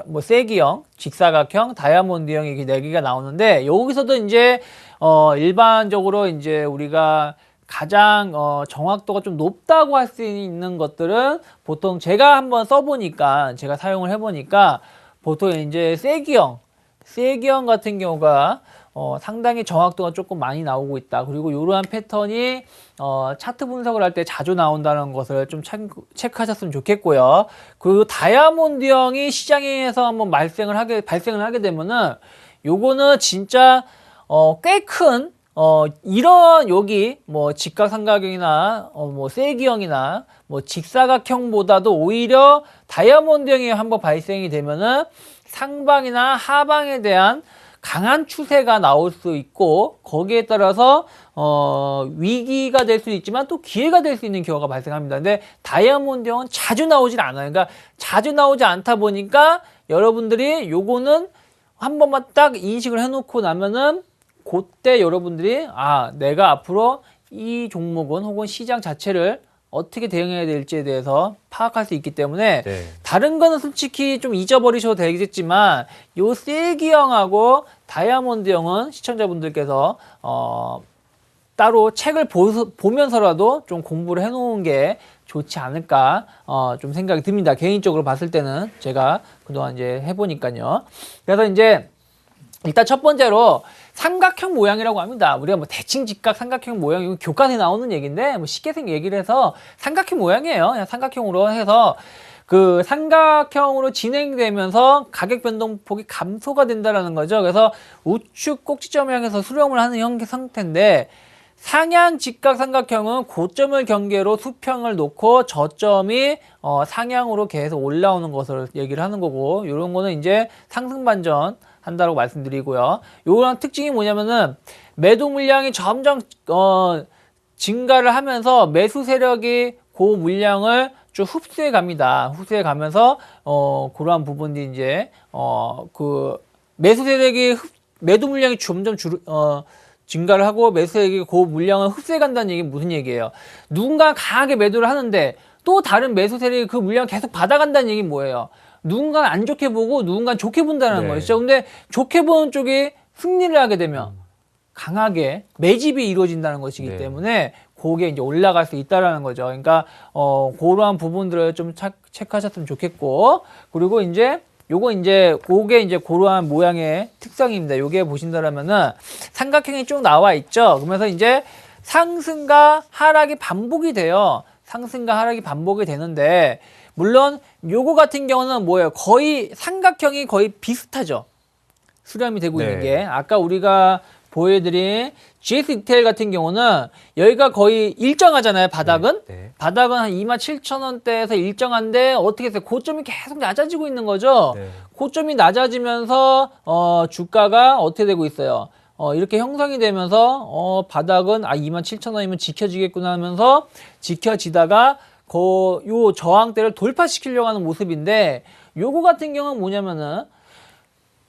뭐 세기형, 직사각형, 다이아몬드형 이렇게 네 개가 나오는데 여기서도 이제 일반적으로 이제 우리가 가장 정확도가 좀 높다고 할 수 있는 것들은 보통 제가 한번 써보니까 제가 사용을 해보니까 보통 이제 세기형 같은 경우가 상당히 정확도가 조금 많이 나오고 있다. 그리고 이러한 패턴이 차트 분석을 할 때 자주 나온다는 것을 좀 체크하셨으면 좋겠고요. 그리고 다이아몬드형이 시장에서 한번 발생을 하게 되면은 요거는 진짜 꽤 큰 이런 여기 뭐 직각삼각형이나 뭐 세기형이나 뭐 직사각형보다도 오히려 다이아몬드형이 한번 발생이 되면은 상방이나 하방에 대한 강한 추세가 나올 수 있고 거기에 따라서 위기가 될 수 있지만 또 기회가 될 수 있는 경우가 발생합니다. 근데 다이아몬드형은 자주 나오질 않아요. 그러니까 자주 나오지 않다 보니까 여러분들이 요거는 한 번만 딱 인식을 해놓고 나면은 그때 여러분들이 내가 앞으로 이 종목은 혹은 시장 자체를 어떻게 대응해야 될지에 대해서 파악할 수 있기 때문에 네. 다른 거는 솔직히 좀 잊어버리셔도 되겠지만 요 세기형하고 다이아몬드형은 시청자분들께서 따로 책을 보면서라도 좀 공부를 해놓은 게 좋지 않을까 좀 생각이 듭니다. 개인적으로 봤을 때는 제가 그동안 이제 해보니까요. 그래서 이제 일단 첫 번째로 삼각형 모양이라고 합니다. 우리가 뭐 대칭 직각 삼각형 모양 이거 교과서에 나오는 얘기인데 뭐 쉽게 얘기를 해서 삼각형 모양이에요. 그냥 삼각형으로 해서 그 삼각형으로 진행되면서 가격 변동폭이 감소가 된다라는 거죠. 그래서 우측 꼭지점을 향해서 수렴을 하는 상태인데 상향 직각 삼각형은 고점을 경계로 수평을 놓고 저점이 상향으로 계속 올라오는 것을 얘기를 하는 거고 이런 거는 이제 상승 반전 한다고 말씀드리고요. 요런 특징이 뭐냐면은 매도 물량이 점점 증가를 하면서 매수 세력이 그 물량을 쭉 흡수해 갑니다. 흡수해 가면서 그러한 부분이 이제 그 매수 세력이 매도 물량이 점점 증가를 하고 매수 세력이 그 물량을 흡수해 간다는 얘기는 무슨 얘기예요? 누군가 강하게 매도를 하는데 또 다른 매수 세력이 그 물량을 계속 받아간다는 얘기는 뭐예요? 누군가는 안 좋게 보고 누군가는 좋게 본다는 것이죠. 근데 좋게 보는 쪽이 승리를 하게 되면 강하게 매집이 이루어진다는 것이기 때문에 그게 이제 올라갈 수 있다라는 거죠. 그러니까 그러한 부분들을 좀 체크하셨으면 좋겠고 그리고 이제 요거 이제 그게 이제 그러한 모양의 특성입니다. 요게 보신다라면은 삼각형이 쭉 나와 있죠. 그러면서 이제 상승과 하락이 반복이 돼요. 상승과 하락이 반복이 되는데 물론 요거 같은 경우는 뭐예요? 거의 삼각형이 거의 비슷하죠. 수렴이 되고 있는 게 아까 우리가 보여드린 GS 리테일 같은 경우는 여기가 거의 일정하잖아요. 바닥은 바닥은 한 27,000원대에서 일정한데 어떻게 했어요? 고점이 계속 낮아지고 있는 거죠. 고점이 낮아지면서 주가가 어떻게 되고 있어요? 이렇게 형성이 되면서 바닥은 27,000원이면 지켜지겠구나 하면서 지켜지다가 요 저항대를 돌파시키려고 하는 모습인데 요거 같은 경우는 뭐냐면은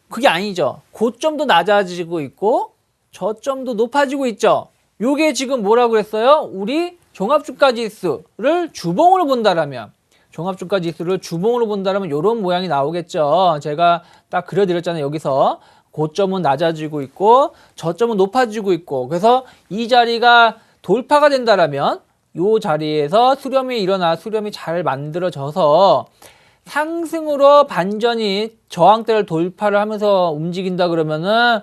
그게 아니죠. 고점도 낮아지고 있고 저점도 높아지고 있죠. 요게 지금 뭐라고 했어요? 우리 종합주가지수를 주봉으로 본다라면 종합주가지수를 주봉으로 본다라면 요런 모양이 나오겠죠. 제가 딱 그려드렸잖아요. 여기서 고점은 낮아지고 있고 저점은 높아지고 있고 그래서 이 자리가 돌파가 된다라면 요 자리에서 수렴이 잘 만들어져서 상승으로 반전이 저항대를 돌파를 하면서 움직인다 그러면은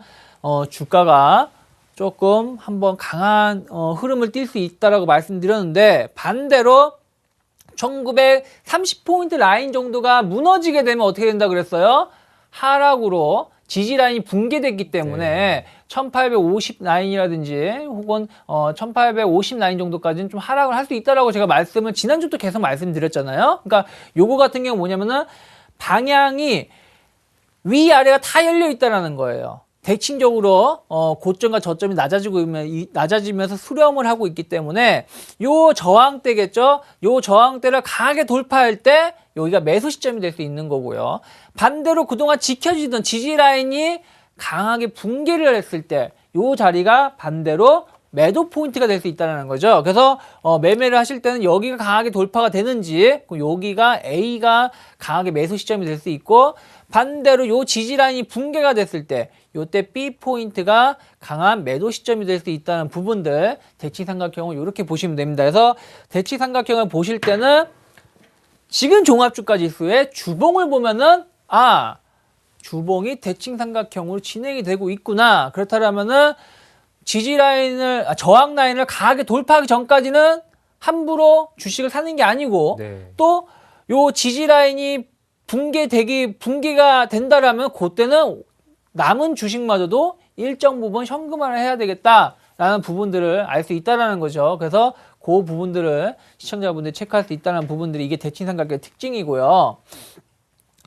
주가가 조금 한번 강한 흐름을 띌 수 있다라고 말씀드렸는데 반대로 1930포인트 라인 정도가 무너지게 되면 어떻게 된다 그랬어요? 하락으로 지지 라인이 붕괴됐기 때문에 1850 라인이라든지 혹은 1850 라인 정도까지는 좀 하락을 할 수 있다라고 제가 말씀을 지난주도 계속 말씀드렸잖아요. 그러니까 요거 같은 경우 뭐냐면은 방향이 위아래가 다 열려 있다라는 거예요. 대칭적으로 고점과 저점이 낮아지면서 수렴을 하고 있기 때문에 요 저항대겠죠. 요 저항대를 강하게 돌파할 때 여기가 매수 시점이 될 수 있는 거고요. 반대로 그동안 지켜지던 지지 라인이 강하게 붕괴를 했을 때 요 자리가 반대로 매도 포인트가 될 수 있다는 거죠. 그래서 매매를 하실 때는 여기가 강하게 돌파가 되는지 여기가 A가 강하게 매수 시점이 될 수 있고 반대로 요 지지 라인이 붕괴가 됐을 때 요때 B 포인트가 강한 매도 시점이 될 수 있다는 부분들 대칭 삼각형을 이렇게 보시면 됩니다. 그래서 대칭 삼각형을 보실 때는 지금 종합주가 지수의 주봉을 보면은 주봉이 대칭 삼각형으로 진행이 되고 있구나. 그렇다면은 지지 라인을 저항 라인을 강하게 돌파하기 전까지는 함부로 주식을 사는 게 아니고 네. 또 요 지지 라인이 붕괴가 된다라면 그때는 남은 주식마저도 일정 부분 현금화를 해야 되겠다라는 부분들을 알 수 있다라는 거죠. 그래서 그 부분들을 시청자분들이 체크할 수 있다는 부분들이 이게 대칭 삼각형의 특징이고요.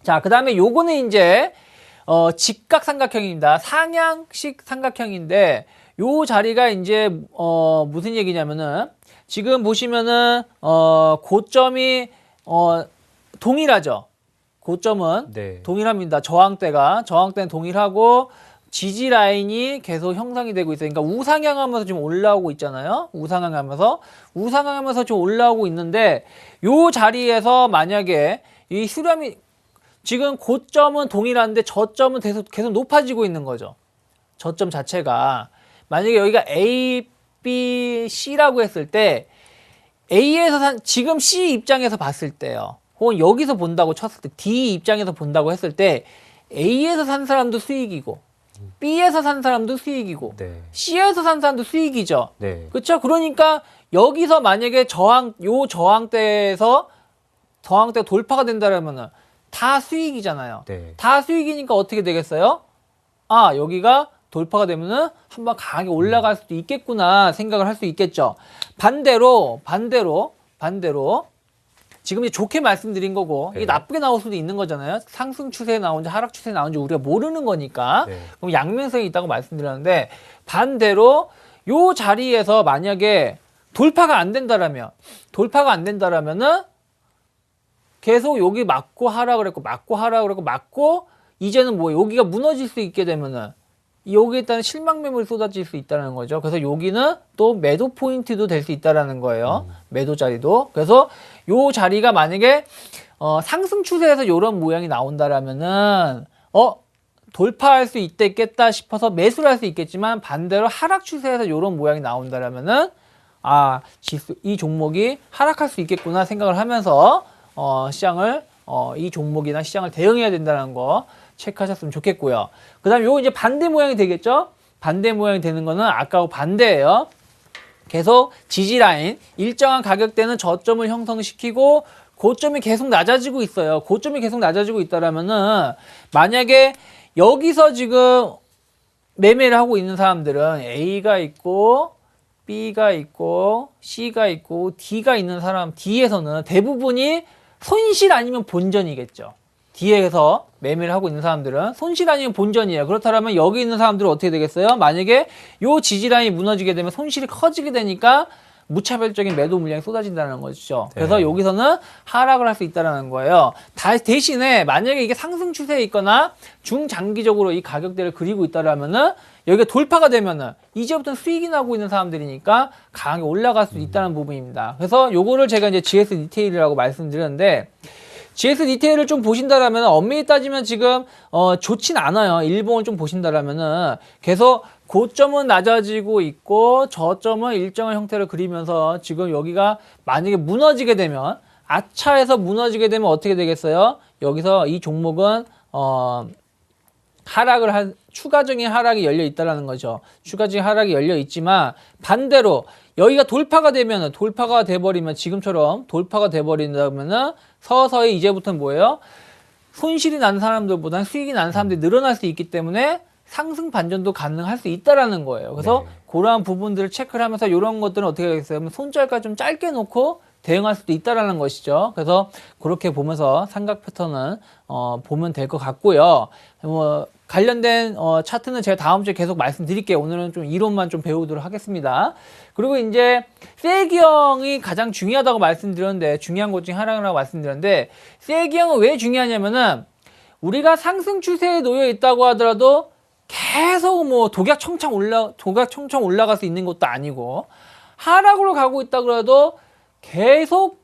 자, 그 다음에 요거는 이제 직각 삼각형입니다. 상향식 삼각형인데 요 자리가 이제 무슨 얘기냐면은 지금 보시면은 고점이 동일하죠. 고점은 네. 동일합니다. 저항대는 동일하고 지지 라인이 계속 형성이 되고 있어요. 그러니까 우상향하면서 지금 올라오고 있잖아요. 우상향하면서 지금 올라오고 있는데 요 자리에서 만약에 이 수렴이 지금 고점은 동일한데 저점은 계속 높아지고 있는 거죠. 저점 자체가 만약에 여기가 A, B, C라고 했을 때 A에서 지금 C 입장에서 봤을 때요. 혹은 여기서 본다고 쳤을 때 D 입장에서 본다고 했을 때 A에서 산 사람도 수익이고 B에서 산 사람도 수익이고 네. C에서 산 사람도 수익이죠. 네. 그렇죠? 그러니까 여기서 만약에 저항대에서 돌파가 된다면은 다 수익이잖아요. 네. 다 수익이니까 어떻게 되겠어요? 여기가 돌파가 되면은 한번 강하게 올라갈 수도 있겠구나 생각을 할 수 있겠죠. 반대로 지금 이제 좋게 말씀드린 거고 이게 네. 나쁘게 나올 수도 있는 거잖아요. 상승 추세에 나온지 하락 추세에 나온지 우리가 모르는 거니까. 네. 그럼 양면성이 있다고 말씀드렸는데 반대로 요 자리에서 만약에 돌파가 안 된다라면은 계속 여기 맞고 하락을 했고 이제는 뭐 여기가 무너질 수 있게 되면은 여기에 일단 실망 매물이 쏟아질 수 있다는 거죠. 그래서 여기는 또 매도 포인트도 될 수 있다라는 거예요. 매도 자리도. 그래서 요 자리가 만약에 상승 추세에서 이런 모양이 나온다라면은 돌파할 수 있겠다 싶어서 매수를 할 수 있겠지만 반대로 하락 추세에서 이런 모양이 나온다라면은 이 종목이 하락할 수 있겠구나 생각을 하면서 이 종목이나 시장을 대응해야 된다는 거 체크하셨으면 좋겠고요. 그 다음에 요거 이제 반대 모양이 되겠죠? 반대 모양이 되는 거는 아까하고 반대예요. 계속 지지라인, 일정한 가격대는 저점을 형성시키고 고점이 계속 낮아지고 있어요. 고점이 계속 낮아지고 있다라면은 만약에 여기서 지금 매매를 하고 있는 사람들은 A가 있고 B가 있고 C가 있고 D가 있는 사람, D에서는 대부분이 손실 아니면 본전이겠죠. D에서 매매를 하고 있는 사람들은 손실 아니면 본전이에요. 그렇다면 여기 있는 사람들은 어떻게 되겠어요? 만약에 요 지지라인이 무너지게 되면 손실이 커지게 되니까 무차별적인 매도 물량이 쏟아진다는 거죠. 그래서 네. 여기서는 하락을 할 수 있다는 거예요. 대신에 만약에 이게 상승 추세에 있거나 중장기적으로 이 가격대를 그리고 있다라면은 여기가 돌파가 되면은 이제부터는 수익이 나고 있는 사람들이니까 강하게 올라갈 수 있다는 부분입니다. 그래서 요거를 제가 이제 GS 디테일이라고 말씀드렸는데 GS 디테일을 좀 보신다라면 엄밀히 따지면 지금 좋진 않아요. 일봉을 좀 보신다라면은 계속 고점은 낮아지고 있고 저점은 일정한 형태를 그리면서 지금 여기가 만약에 무너지게 되면 아차에서 무너지게 되면 어떻게 되겠어요? 여기서 이 종목은 추가적인 하락이 열려 있다라는 거죠. 추가적인 하락이 열려 있지만 반대로 여기가 돌파가 돼버리면 지금처럼 돌파가 돼버린다면은 서서히 이제부터는 뭐예요? 손실이 난 사람들보다는 수익이 난 사람들이 늘어날 수 있기 때문에 상승 반전도 가능할 수 있다라는 거예요. 그래서 그러한 부분들을 체크를 하면서 이런 것들은 어떻게 하겠어요? 손절가 좀 짧게 놓고 대응할 수도 있다라는 것이죠. 그래서 그렇게 보면서 삼각 패턴은 보면 될 것 같고요. 관련된 차트는 제가 다음 주에 계속 말씀드릴게요. 오늘은 좀 이론만 좀 배우도록 하겠습니다. 그리고 이제 세기형이 가장 중요하다고 말씀드렸는데 중요한 것 중에 하나라고 말씀드렸는데 세기형은 왜 중요하냐면은 우리가 상승 추세에 놓여 있다고 하더라도 계속 뭐 독약청청 올라갈 수 있는 것도 아니고 하락으로 가고 있다고 해도 계속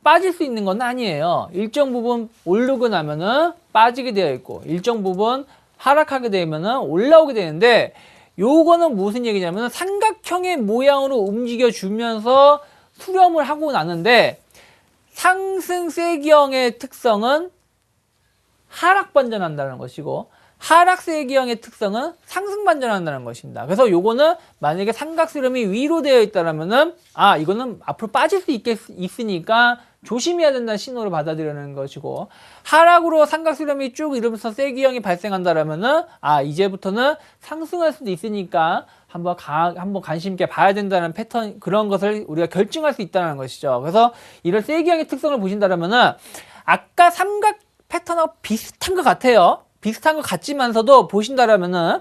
빠질 수 있는 건 아니에요. 일정 부분 오르고 나면은 빠지게 되어 있고 일정 부분 하락하게 되면은 올라오게 되는데 요거는 무슨 얘기냐면 삼각형의 모양으로 움직여 주면서 수렴을 하고 나는데 상승 세기형의 특성은 하락 반전한다는 것이고 하락 세기형의 특성은 상승 반전한다는 것입니다. 그래서 요거는 만약에 삼각 수렴이 위로 되어 있다라면은 이거는 앞으로 빠질 수 있으니까 조심해야 된다는 신호를 받아들이는 것이고 하락으로 삼각 수렴이 쭉 이러면서 세기형이 발생한다라면은 이제부터는 상승할 수도 있으니까 한번 관심 있게 봐야 된다는 패턴 그런 것을 우리가 결정할 수 있다는 것이죠. 그래서 이런 세기형의 특성을 보신다라면은 아까 삼각 패턴하고 비슷한 것 같아요. 비슷한 것 같지만서도 보신다라면은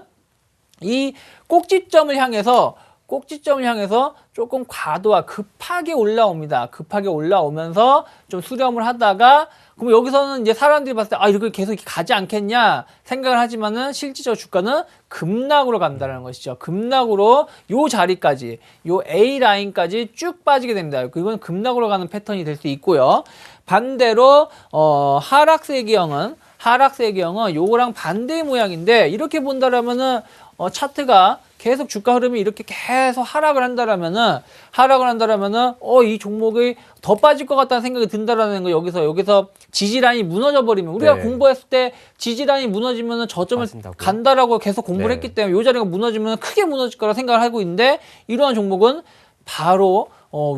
이 꼭지점을 향해서 조금 과도와 급하게 올라옵니다. 급하게 올라오면서 좀 수렴을 하다가 그럼 여기서는 이제 사람들이 봤을 때 이렇게 계속 이렇게 가지 않겠냐 생각을 하지만은 실질적으로 주가는 급락으로 간다는 것이죠. 급락으로 요 자리까지 요 A 라인까지 쭉 빠지게 됩니다. 이건 급락으로 가는 패턴이 될 수 있고요. 반대로 하락세기형은 요거랑 반대의 모양인데 이렇게 본다라면은 차트가 계속 주가 흐름이 이렇게 계속 하락을 한다라면은 이 종목이 더 빠질 것 같다는 생각이 든다라는 거 여기서 지지라인이 무너져 버리면 우리가 공부했을 때 지지라인이 무너지면은 저점을 맞습니다. 간다라고 계속 공부를 했기 때문에 이 자리가 무너지면 크게 무너질 거라 생각을 하고 있는데 이러한 종목은 바로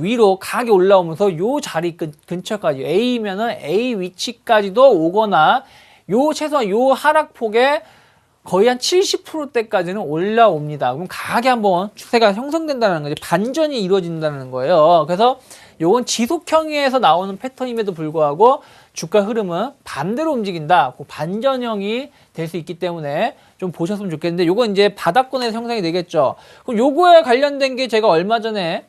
위로 강하게 올라오면서 요 자리 근처까지 A면은 A 위치까지도 오거나 최소한 요 하락폭에 거의 한 70%대까지는 올라옵니다. 그럼 강하게 한번 추세가 형성된다는 거죠. 반전이 이루어진다는 거예요. 그래서 요건 지속형에서 나오는 패턴임에도 불구하고 주가 흐름은 반대로 움직인다. 그 반전형이 될 수 있기 때문에 좀 보셨으면 좋겠는데 요건 이제 바닥권에서 형성이 되겠죠. 그럼 요거에 관련된 게 제가 얼마 전에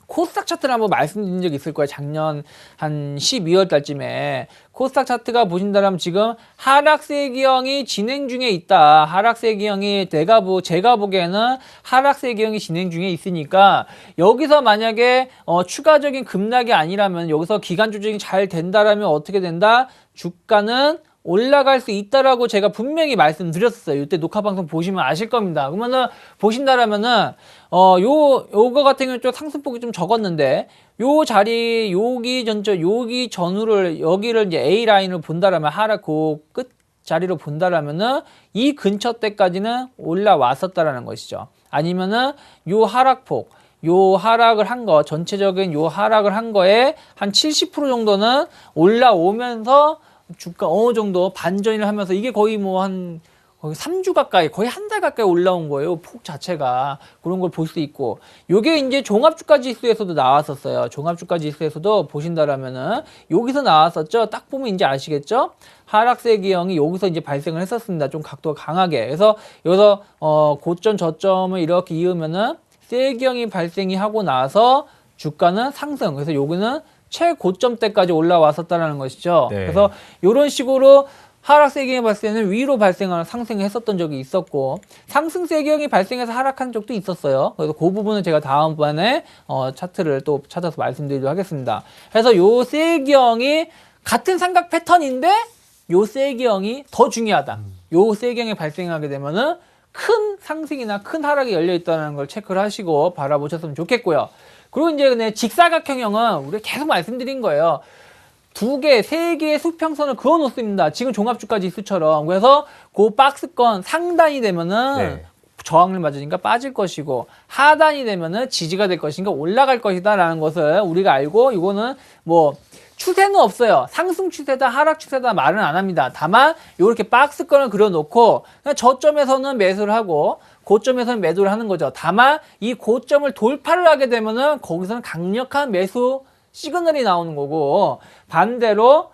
코스닥 차트를 한번 말씀드린 적이 있을 거예요. 작년 한 12월 달쯤에 코스닥 차트가 보신다면 지금 하락세기형이 진행 중에 있다. 하락세기형이 제가 보기에는 하락세기형이 진행 중에 있으니까 여기서 만약에 추가적인 급락이 아니라면 여기서 기간 조정이 잘 된다라면 어떻게 된다? 주가는 올라갈 수 있다라고 제가 분명히 말씀드렸었어요. 이때 녹화 방송 보시면 아실 겁니다. 그러면은 보신다라면은 요거 같은 경우는 좀 상승폭이 좀 적었는데 요 자리 여기 전후를 여기를 이제 A 라인을 본다라면 하락 끝 자리로 본다라면은 이 근처 때까지는 올라왔었다라는 것이죠. 아니면은 요 하락폭 하락을 한 거 전체적인 하락을 한 거에 한 70% 정도는 올라오면서 주가 어느 정도 반전을 하면서 이게 거의 거의 3주 가까이 거의 한 달 가까이 올라온 거예요. 폭 자체가 그런 걸 볼 수 있고 요게 이제 종합주가 지수에서도 나왔었어요. 종합주가 지수에서도 보신다라면은 여기서 나왔었죠. 딱 보면 이제 아시겠죠? 하락세기형이 여기서 이제 발생을 했었습니다. 좀 각도가 강하게. 그래서 여기서 고점 저점을 이렇게 이으면은 세기형이 발생이 하고 나서 주가는 상승. 그래서 여기는 최고점 때까지 올라왔었다는 것이죠. 그래서 이런 식으로 하락세기형이 발생은 위로 발생하는 상승을 했었던 적이 있었고 상승세기형이 발생해서 하락한 적도 있었어요. 그래서 그 부분은 제가 다음번에 차트를 또 찾아서 말씀드리도록 하겠습니다. 그래서 요 세기형이 같은 삼각 패턴인데 요 세기형이 더 중요하다. 요 세기형이 발생하게 되면은 큰 상승이나 큰 하락이 열려 있다는 걸 체크를 하시고 바라보셨으면 좋겠고요. 그리고 이제 직사각형형은 우리가 계속 말씀드린 거예요. 2개, 3개의 수평선을 그어 놓습니다. 지금 종합주가 지수처럼. 그래서 그 박스권 상단이 되면은 저항을 맞으니까 빠질 것이고 하단이 되면은 지지가 될 것이니까 올라갈 것이다라는 것을 우리가 알고 이거는 추세는 없어요. 상승 추세다, 하락 추세다 말은 안 합니다. 다만 이렇게 박스권을 그려 놓고 저점에서는 매수를 하고 고점에서는 매도를 하는 거죠. 다만 이 고점을 돌파를 하게 되면은 거기서는 강력한 매수 시그널이 나오는 거고 반대로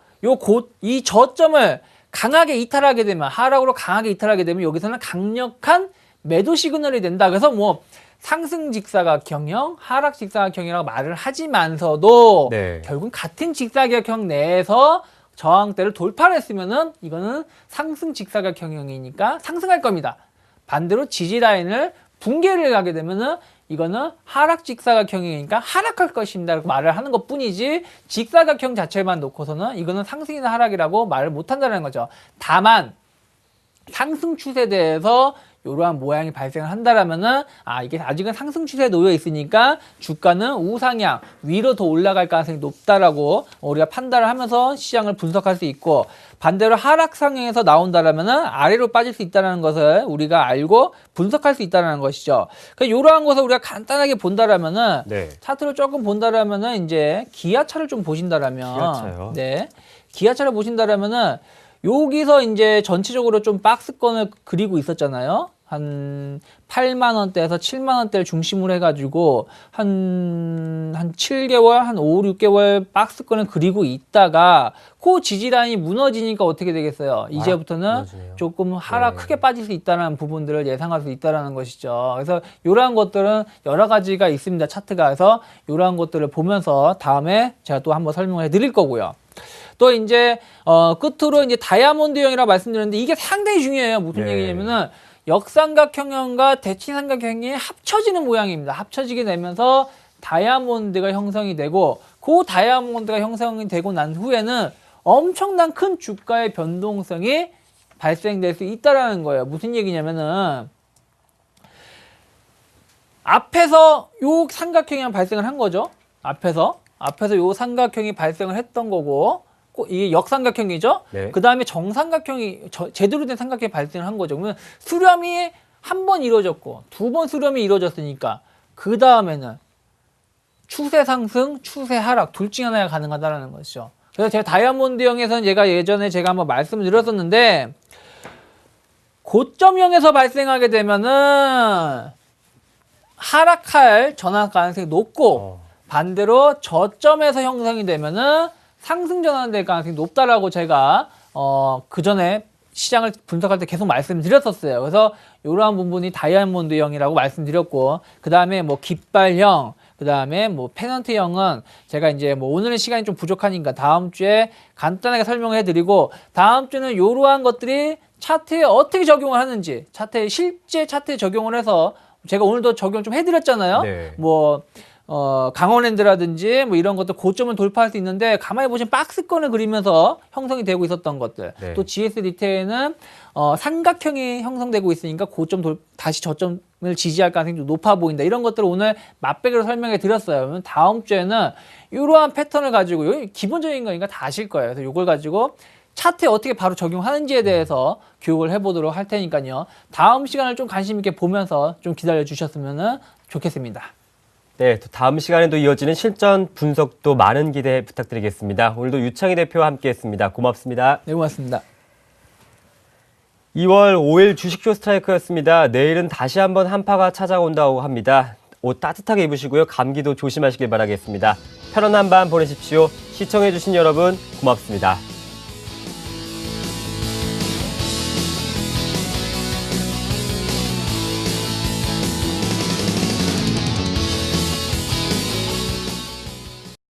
이 저점을 강하게 이탈하게 되면 하락으로 강하게 이탈하게 되면 여기서는 강력한 매도 시그널이 된다. 그래서 상승 직사각형형, 하락 직사각형이라고 말을 하지만서도 결국은 같은 직사각형 내에서 저항대를 돌파를 했으면은 이거는 상승 직사각형형이니까 상승할 겁니다. 반대로 지지 라인을 붕괴를 하게 되면은 이거는 하락 직사각형이니까 하락할 것입니다. 라고 말을 하는 것 뿐이지 직사각형 자체만 놓고서는 이거는 상승이나 하락이라고 말을 못 한다는 거죠. 다만 상승 추세에 대해서 이러한 모양이 발생을 한다라면은 이게 아직은 상승 추세에 놓여 있으니까 주가는 우상향 위로 더 올라갈 가능성이 높다라고 우리가 판단을 하면서 시장을 분석할 수 있고, 반대로 하락 상향에서 나온다라면은 아래로 빠질 수 있다는 것을 우리가 알고 분석할 수 있다는 것이죠. 그러니까 이러한 것을 우리가 간단하게 본다라면은 네. 차트를 조금 본다라면은 이제 기아차를 좀 보신다라면 기아차요? 네. 기아차를 보신다라면은 여기서 이제 전체적으로 좀 박스권을 그리고 있었잖아요. 한 8만 원대에서 7만 원대를 중심으로 해가지고 한 7개월, 한 5, 6개월 박스권을 그리고 있다가 그 지지라인이 무너지니까 어떻게 되겠어요? 이제부터는 무너지네요. 조금 하락 네. 크게 빠질 수 있다는 부분들을 예상할 수 있다는 것이죠. 그래서 이러한 것들은 여러 가지가 있습니다. 차트가. 그래서 이러한 것들을 보면서 다음에 제가 또 한번 설명을 해드릴 거고요. 또 이제 끝으로 이제 다이아몬드형이라고 말씀드렸는데 이게 상당히 중요해요. 무슨 네. 얘기냐면은 역삼각형과 대칭삼각형이 합쳐지는 모양입니다. 합쳐지게 되면서 다이아몬드가 형성이 되고, 그 다이아몬드가 형성이 되고 난 후에는 엄청난 큰 주가의 변동성이 발생될 수 있다라는 거예요. 무슨 얘기냐면은 앞에서 요 삼각형이 발생을 한 거죠. 앞에서 요 삼각형이 발생을 했던 거고, 이게 역삼각형이죠. 네. 그 다음에 정삼각형이 제대로 된 삼각형이 발생을 한 거죠. 그러면 수렴이 한 번 이루어졌고 2번 수렴이 이루어졌으니까 그 다음에는 추세 상승, 추세 하락 둘 중에 하나가 가능하다는 것이죠. 그래서 제가 다이아몬드형에서는 예전에 제가 한번 말씀을 드렸었는데, 고점형에서 발생하게 되면은 하락할 전환 가능성이 높고, 반대로 저점에서 형성이 되면은 상승 전환될 가능성이 높다라고 제가 그 전에 시장을 분석할 때 계속 말씀드렸었어요. 그래서 이러한 부분이 다이아몬드형이라고 말씀드렸고, 그 다음에 뭐 깃발형, 그 다음에 뭐 페넌트형은 제가 이제 뭐 오늘은 시간이 좀 부족하니까 다음 주에 간단하게 설명을 해드리고, 다음 주는 이러한 것들이 차트에 어떻게 적용을 하는지, 실제 차트에 적용을 해서 제가 오늘도 적용 좀 해드렸잖아요. 네. 뭐 강원랜드라든지 뭐 이런 것도 고점을 돌파할 수 있는데, 가만히 보시면 박스권을 그리면서 형성이 되고 있었던 것들. 네. 또 GS 리테일은 삼각형이 형성되고 있으니까 고점 다시 저점을 지지할 가능성이 좀 높아 보인다. 이런 것들을 오늘 맛배기로 설명해 드렸어요. 그러면 다음 주에는 이러한 패턴을 가지고, 기본적인 거니까 다 아실 거예요. 그래서 이걸 가지고 차트에 어떻게 바로 적용하는지에 대해서 교육을 해보도록 할 테니까요. 다음 시간을 좀 관심 있게 보면서 좀 기다려 주셨으면 좋겠습니다. 네, 또 다음 시간에도 이어지는 실전 분석도 많은 기대 부탁드리겠습니다. 오늘도 유창희 대표와 함께했습니다. 고맙습니다. 네, 고맙습니다. 2월 5일 주식쇼 스트라이크였습니다. 내일은 다시 한번 한파가 찾아온다고 합니다. 옷 따뜻하게 입으시고요. 감기도 조심하시길 바라겠습니다. 편안한 밤 보내십시오. 시청해주신 여러분 고맙습니다.